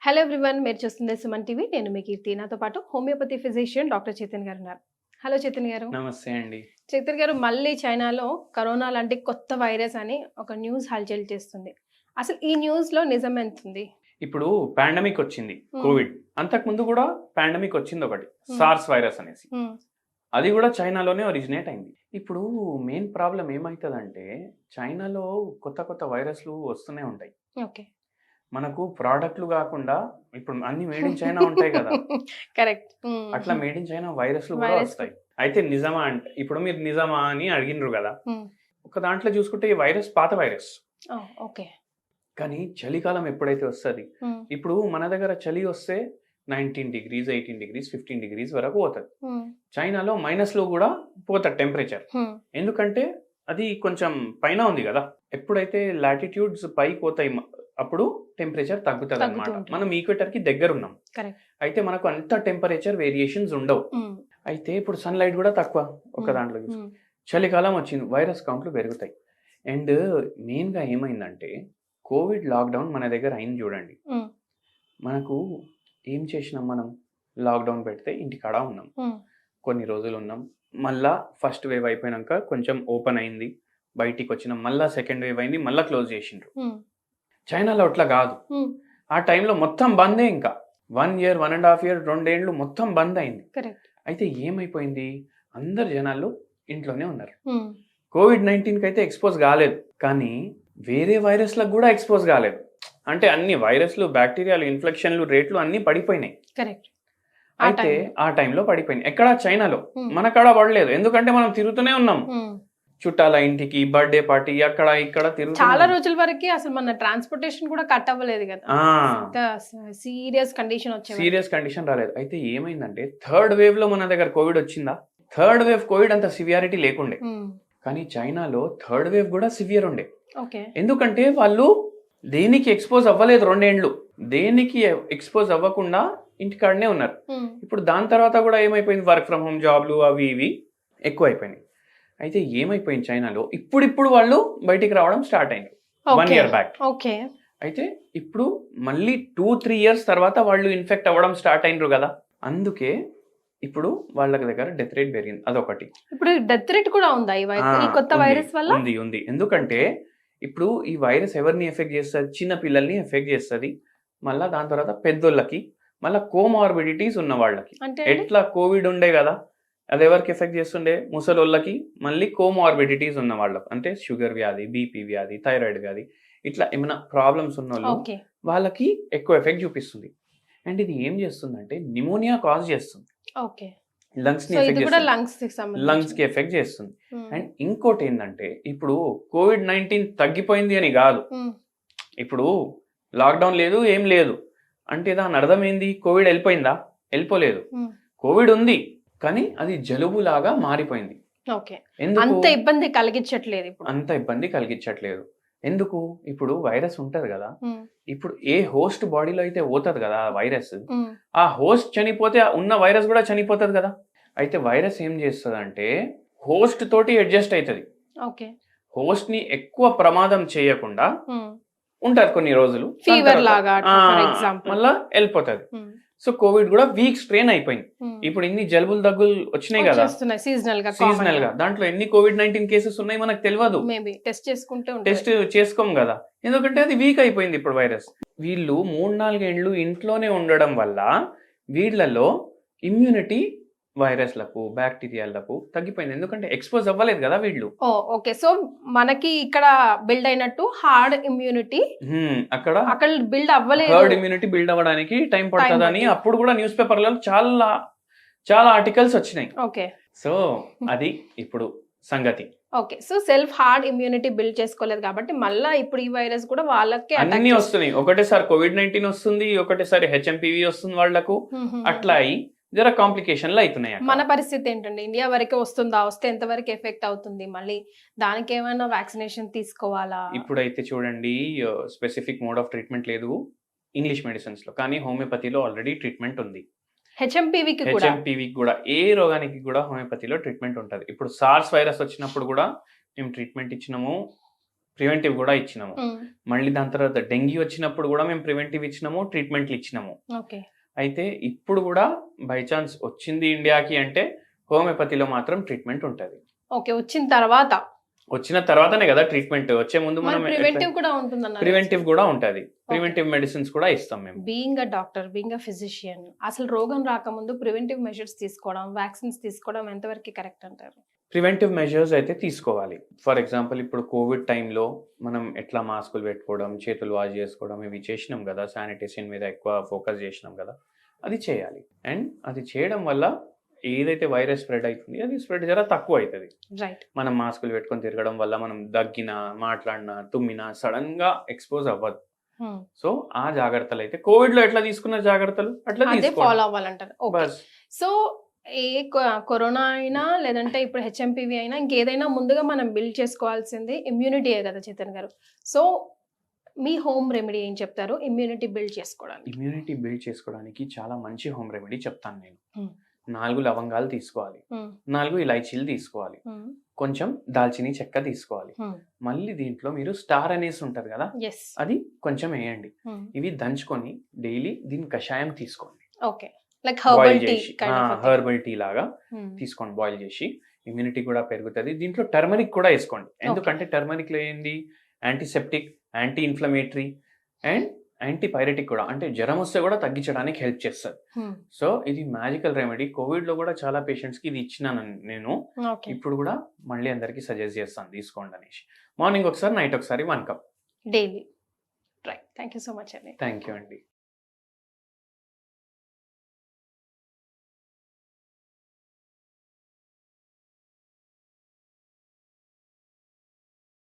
Hello everyone, మీరు చూస్తుంది Suman TV. నేను మీ కీర్తి. నాతో పాటు హోమియోపతి ఫిజిషియన్ డాక్టర్ చైతన్ గారు ఉన్నారు. హలో చైతన్ గారు. నమస్తే అండి. చైతన్ గారు, మళ్ళీ చైనాలో కరోనా లాంటి కొత్త వైరస్ అని ఒక న్యూస్ హల్చల్ చేస్తుంది. అసలు ఈ న్యూస్ లో నిజం ఎంత ఉంది? ఇప్పుడు పాండమిక్ వచ్చింది, కోవిడ్. అంతకుముందు కూడా పాండమిక్ వచ్చింది ఒకటి, Hmm. సార్స్ వైరస్ అనేసి. ఉమ్, అది కూడా చైనాలోనే ఒరిజినేట్ అయింది. ఇప్పుడు మెయిన్ ప్రాబ్లం ఏమవుతుందంటే, చైనాలో కొత్త కొత్త వైరస్లు వస్తూనే ఉంటాయి. ఓకే. మనకు ప్రోడక్ట్లు కాకుండా ఇప్పుడు అన్ని మేడ్ ఇన్ చైనా ఉంటాయి కదా, కరెక్ట్. అట్లా మేడ్ ఇన్ చైనా వైరస్లు కూడా వైరస్ వస్తాయి. అయితే నిజమా అంటే, ఇప్పుడు మీరు నిజమా అని అడిగినారు కదా, ఉమ్, ఒక దాంట్లో చూసుకుంటే ఈ వైరస్ పాత వైరస్. ఓ, ఓకే. కానీ చలికాలం ఎప్పుడైతే వస్తుంది, ఉమ్, ఇప్పుడు మన దగ్గర చలి వస్తే 19 degrees 18 degrees 15 degrees వరకు పోతుంది. ఉమ్, చైనాలో మైనస్లో కూడా పోతుంది టెంపరేచర్. ఉమ్, ఎందుకంటే అది కొంచెం పైన ఉంది కదా, ఎప్పుడైతే లాటిట్యూడ్స్ పైకి పోతాయి అప్పుడు టెంపరేచర్ తగ్గుతుంది తగ్గుతూ అనమాట. ఉంటుంది. మనం ఈక్వేటర్ కి దగ్గర ఉన్నాం, కరెక్ట్. అయితే మనకు అంత టెంపరేచర్ వేరియేషన్స్ ఉండవు. ఉమ్, అయితే ఇప్పుడు సన్లైట్ కూడా తక్కువ ఒక ఉమ్, దాంట్లో చూసి ఉమ్, చలికాలం వచ్చింది, వైరస్ కౌంట్లు పెరుగుతాయి. అండ్ మెయిన్గా ఏమైందంటే, కోవిడ్ లాక్డౌన్ మన దగ్గర అయింది చూడండి. ఉమ్, మనకు ఏం చేసినాం, మనం లాక్డౌన్ పెడితే ఇంటికాడ ఉన్నాం, ఉమ్, కొన్ని రోజులు ఉన్నాం. మళ్ళా ఫస్ట్ వేవ్ అయిపోయాక కొంచెం ఓపెన్ అయింది, బయటికి వచ్చినాం. మళ్ళా సెకండ్ వేవ్ అయింది, మళ్ళీ క్లోజ్ చేసిండ్రు. ఉమ్, చైనాలో అట్లా కాదు. ఉమ్, ఆ టైంలో మొత్తం బందే, ఇంకా 1 year 1.5 years 2 ఏళ్ళు మొత్తం బంద్ అయింది. కరెక్ట్. అయితే ఏమైపోయింది, అందరు జనాలు ఇంట్లోనే ఉన్నారు. ఉమ్, కోవిడ్-19కి అయితే ఎక్స్పోజ్ కాలేదు, కానీ వేరే వైరస్లకు కూడా ఎక్స్పోజ్ కాలేదు. అంటే అన్ని వైరస్లు, బ్యాక్టీరియాలు, ఇన్ఫెక్షన్లు రేట్లు అన్ని పడిపోయినాయి. కరెక్ట్. అయితే ఆ టైంలో పడిపోయినాయి. ఎక్కడ? చైనాలో. Hmm. మన కాడ పడలేదు, ఎందుకంటే మనం తిరుగుతూనే ఉన్నాం, ఉమ్. చుట్టాల ఇంటికి, బర్త్డే పార్టీ, అక్కడ ఇక్కడ చాలా తిరుగుతున్నాం. రోజుల వరకు అసలు మన ట్రాన్స్పోర్టేషన్ కూడా కట్ అవ్వలేదు కదా. సీరియస్ కండిషన్ వచ్చే సీరియస్ కండిషన్ రాలేదు. అయితే ఏమైందంటే, థర్డ్ వేవ్ లో మన దగ్గర కోవిడ్ వచ్చిందా, థర్డ్ వేవ్ కోవిడ్ అంత సివియారిటీ లేకుండే. కానీ చైనాలో థర్డ్ వేవ్ కూడా సివియర్ ఉండే. ఓకే. ఎందుకంటే వాళ్ళు దేనికి ఎక్స్పోజ్ అవ్వలేదు, 2 ఏళ్ళు దేనికి ఎక్స్పోజ్ అవ్వకుండా ఇంటికాడనే ఉన్నారు. ఇప్పుడు దాని తర్వాత కూడా ఏమైపోయింది, వర్క్ ఫ్రమ్ హోమ్ జాబ్లు అవి ఇవి ఎక్కువ అయిపోయినాయి. అయితే ఏమైపోయింది, చైనాలో ఇప్పుడు వాళ్ళు బయటికి రావడం స్టార్ట్ అయింది 1 year బ్యాక్. ఓకే. అయితే ఇప్పుడు మళ్ళీ 2-3 years తర్వాత వాళ్ళు ఇన్ఫెక్ట్ అవ్వడం స్టార్ట్ అయినరు కదా, అందుకే ఇప్పుడు వాళ్ళ దగ్గర డెత్ రేట్ పెరిగింది. అదొకటి. ఇప్పుడు డెత్ రేట్ కూడా ఉందా ఈ ఈ కొత్త ఉంది, వైరస్ వల్ల? ఉంది. ఎందుకంటే ఇప్పుడు ఈ వైరస్ ఎవరిని ఎఫెక్ట్ చేస్తుంది, చిన్న పిల్లల్ని ఎఫెక్ట్ చేస్తుంది, మళ్ళీ దాని తర్వాత పెద్దోళ్ళకి, మళ్ళీ కోమార్బిడిటీస్ ఉన్న వాళ్ళకి. అంటే ఎట్లా కోవిడ్ ఉండే కదా, అది ఎవరికి ఎఫెక్ట్ చేస్తుండే, ముసలోళ్ళకి, మళ్ళీ కోమార్బిడిటీస్ ఉన్న వాళ్ళకి, అంటే షుగర్ వ్యాధి, బీపీ వ్యాధి, థైరాయిడ్ వ్యాధి, ఇట్లా ఏమైనా ప్రాబ్లమ్స్ ఉన్న వాళ్ళు, ఓకే. వాళ్ళకి ఎక్కువ ఎఫెక్ట్ చూపిస్తుంది. అండ్ ఇది ఏం చేస్తుందంటే నిమోనియా కాజ్ చేస్తుంది, ఓకే. లంగ్స్ ని సో ఇది ఎఫెక్ట్ కూడా చేస్తుంది, లంగ్స్ కి ఎఫెక్ట్ చేస్తుంది. అండ్ ఇంకోటి ఏంటంటే, ఇప్పుడు కోవిడ్-19 తగ్గిపోయింది అని కాదు, ఇప్పుడు లాక్డౌన్ లేదు ఏం లేదు అంటే దాని అర్థం ఏంది, కోవిడ్ వెళ్ళిపోయిందా? వెళ్ళిపోలేదు, కోవిడ్ ఉంది, కానీ అది జలుబు లాగా మారిపోయింది. ఓకే. ఎందుకు అంత ఇబ్బంది కలిగించట్లేదు ఇప్పుడు. అంత ఇబ్బంది కలిగించట్లేదు? ఎందుకు? ఇప్పుడు వైరస్ ఉంటది కదా, ఇప్పుడు ఏ హోస్ట్ బాడీలో అయితే పోతుంది కదా వైరస్, ఆ హోస్ట్ చనిపోతే ఉన్న వైరస్ కూడా చనిపోతుంది కదా. అయితే వైరస్ ఏం చేస్తుంది అంటే, హోస్ట్ తోటి అడ్జస్ట్ అవుతుంది, ఓకే. హోస్ట్ ని ఎక్కువ ప్రమాదం చేయకుండా ఉంటది కొన్ని రోజులు, ఫీవర్ లాగా ఫర్ ఎగ్జాంపుల్ మళ్ళా వెళ్ళిపోతుంది. సో కోవిడ్ కూడా వీక్ స్ట్రెయిన్ అయిపోయింది. ఇప్పుడు ఇన్ని జలుబులు దగ్గులు వచ్చినాయి కదా సీజనల్ గా, దాంట్లో ఎన్ని కోవిడ్-19 కేసెస్ ఉన్నాయి మనకు తెలియదు, టెస్ట్ చేసుకోం కదా, ఎందుకంటే అది వీక్ అయిపోయింది ఇప్పుడు వైరస్. వీళ్ళు 3-4 ఏళ్ళు ఇంట్లోనే ఉండడం వల్ల వీళ్ళలో ఇమ్యూనిటీ వైరస్లకు, బ్యాక్టీరియాలకు తగ్గిపోయింది, ఎందుకంటే ఎక్స్పోజ్ అవ్వలేదు కదా వీళ్ళు. ఓకే. సో మనకి ఇక్కడ బిల్డ్ అయినట్టు హార్డ్ ఇమ్యూనిటీ అక్కడ బిల్డ్ అవ్వలేదు, హర్డ్ ఇమ్యూనిటీ బిల్డ్ అవ్వడానికి టైం పడుతుందని అప్పుడు కూడా న్యూస్ పేపర్లలో చాలా ఆర్టికల్స్ వచ్చినాయి. ఓకే. సో అది ఇప్పుడు సంగతి. Okay. So self hard immunity build చేసుకోలేదు కాబట్టి మళ్ళీ ఇప్పుడు ఈ వైరస్ కూడా వాళ్ళకి అన్ని వస్తున్నాయి. ఒకటేసారి కోవిడ్-19 వస్తుంది, ఒకటేసారి హెచ్ఎంపీవీ వస్తుంది వాళ్ళకు, అట్లా అయి జర కాంప్లికేషన్లు అవుతున్నాయి. మన పరిస్థితి ఏంటండి, ఇండియా వరకే వస్తుందా, వస్తే ఎంత వరకు ఎఫెక్ట్ అవుతుంది, మళ్ళీ దానికి ఏమైనా వ్యాక్సినేషన్ తీసుకోవాలా? ఇప్పుడైతే చూడండి, స్పెసిఫిక్ మోడ్ ఆఫ్ ట్రీట్మెంట్ లేదు ఇంగ్లీష్ మెడిసిన్స్ లో, కానీ హోమియోపతిలో ఆల్రెడీ ట్రీట్మెంట్ ఉంది. హెచ్ఎంపీవీకి కూడా, ఏ రోగానికి కూడా హోమియోపతిలో ట్రీట్మెంట్ ఉంటుంది. ఇప్పుడు సార్స్ వైరస్ వచ్చినప్పుడు కూడా మేము ట్రీట్మెంట్ ఇచ్చినాము, ప్రివెంటివ్ కూడా ఇచ్చినాము. మళ్ళీ దాని తర్వాత డెంగ్యూ వచ్చినప్పుడు కూడా మేము ప్రివెంటివ్ ఇచ్చినాము, ట్రీట్మెంట్లు ఇచ్చినాము. ఓకే. అయితే ఇప్పుడు కూడా బై ఛాన్స్ వచ్చింది ఇండియాకి అంటే హోమియోపతిలో మాత్రం ట్రీట్మెంట్ ఉంటుంది. ఓకే. వచ్చిన తర్వాతనే కదా ట్రీట్మెంట్. వచ్చే ముందు మనం ప్రివెంటివ్ కూడా ఉంటుందన్నారు. ప్రివెంటివ్ కూడా ఉంటుంది. ప్రివెంటివ్ మెడిసిన్స్ కూడా ఇస్తాం మేము. Being a doctor, being a physician, అసలు రోగం రాకముందు ప్రివెంటివ్ మెజర్స్ తీసుకోవడం, వ్యాక్సిన్స్ తీసుకోవడం ఎంతవరకు కరెక్ట్ అంటారు? ప్రివెంటివ్ మెజర్స్ అయితే తీసుకోవాలి. ఫర్ ఎగ్జాంపుల్ ఇప్పుడు కోవిడ్ టైంలో మనం ఎట్లా మాస్కులు పెట్టుకోవడం, చేతులు వాష్ చేసుకోవడం ఇవి చేసినాం కదా, శానిటేషన్ మీద ఎక్కువ ఫోకస్ చేసినాం కదా, అది చేయాలి. అండ్ అది చేయడం వల్ల ఏదైతే వైరస్ స్ప్రెడ్ అవుతుంది అది స్ప్రెడ్ జర తక్కువ అవుతుంది. రైట్. మనం మాస్కులు పెట్టుకొని తిరగడం వల్ల మనం దగ్గినా, మాట్లాడినా, తుమ్మినా సడన్ గా ఎక్స్పోజ్ అవ్వదు. సో ఆ జాగ్రత్తలు అయితే కోవిడ్ లో ఎట్లా తీసుకున్న జాగ్రత్తలు అట్లా ఫాలో అవ్వాలంటారు. సో ఏ కరోనా అయినా లేదంటే ఇప్పుడు హెచ్ఎంపివి అయినా ఇంకేదైనా ముందుగా మనం బిల్డ్ చేసుకోవాల్సింది ఇమ్యూనిటీయే కదా చేతన్ గారు. సో మీ హోమ్ రెమెడీ ఏం చెప్తారు ఇమ్యూనిటీ బిల్డ్ చేసుకోవడానికి? ఇమ్యూనిటీ బిల్డ్ చేసుకోవడానికి చాలా మంచి హోమ్ రెమెడీ చెప్తాను నేను. 4 లవంగాలు తీసుకోవాలి, 4 ఇలాచీలు తీసుకోవాలి, కొంచెం దాల్చిని చెక్క తీసుకోవాలి. మళ్ళీ దీంట్లో మీరు స్టార్ అనేసి ఉంటది కదా, అది కొంచెం వేయండి. ఇవి దంచుకొని డైలీ దీని కషాయం తీసుకోండి. Okay. Like herbal tea, herbal tea లాగా తీసుకోండి. బాయిల్ చేసి ఇమ్యూనిటీ కూడా పెరుగుతుంది. దీంట్లో టర్మరిక్ కూడా వేసుకోండి. ఎందుకంటే టర్మరిక్ లో ఏంది antiseptic, anti inflammatory and antipyretic కూడా, అంటే జ్వరం వస్తే కూడా తగ్గించడానికి హెల్ప్ చేస్తుంది. సో ఇది మ్యాజికల్ రెమెడీ. కోవిడ్ లో కూడా చాలా పేషెంట్స్ కి ఇది ఇచ్చినాను నేను. ఇప్పుడు కూడా మళ్ళీ అందరికి సజెస్ట్ చేస్తాను తీసుకోండి అనేసి. మార్నింగ్ ఒకసారి, నైట్ ఒకసారి 1 cup daily. Right. Thank you so much అండి. థ్యాంక్ యూ అండి.